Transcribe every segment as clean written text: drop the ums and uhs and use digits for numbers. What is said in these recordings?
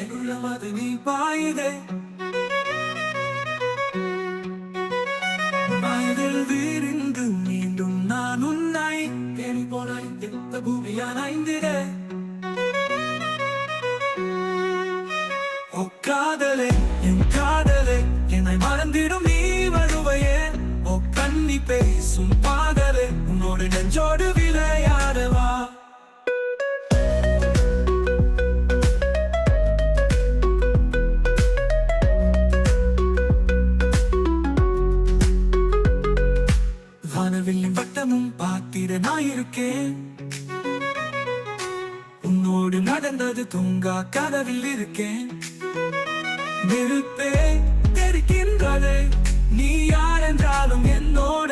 என்னுள்ளம் அது நீ பாயுதே. மனதில் விரிந்து மீண்டும் நான் உன்னை தேடி போனாய் இந்த பூமியான் ஐந்திடே. ஓ காதலே என் காதலே, என்னை மறந்திடும் நீ வருவையே. ஓ கண்ணி பேசும் பாதலே, உன்னோடு நெஞ்சோடு விளையாடவா. வானவில்லின் வட்டமும் பார்த்திட நான் இருக்கேன். உன்னோடு நடந்தது தூங்கா கதவில் இருக்கேன். நெருப்பே தெரிக்கின்றதே, நீ யார் என்றாலும் என்னோட.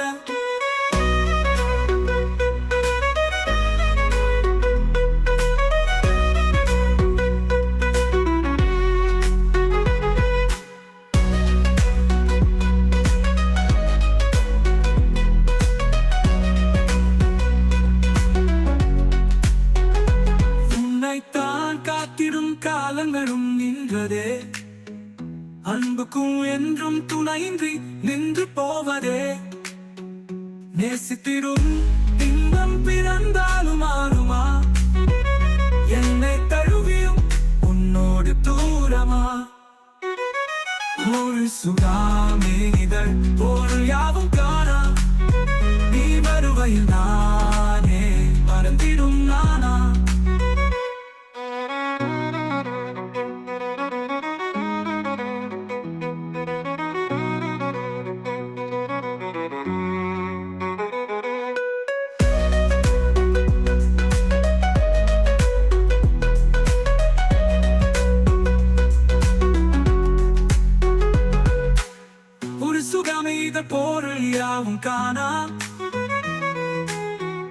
உன்னைத்தான் காத்திடும் காலங்களும் நின்றதே. அன்புக்கும் என்றும் துணையின்றி நின்று போவதே. நேசித்திடும் இன்பம் பிறந்தாலும் ஆறுமா, என்னை தழுவியும் உன்னோடு தூரமா. ஒரு சுடாமே இதழ் பொருள் யாவும் காணா, நீ வருவையில் நானே மறந்திடும் நானா. சுகமே இதழ் பொருள் யாவும் காணா,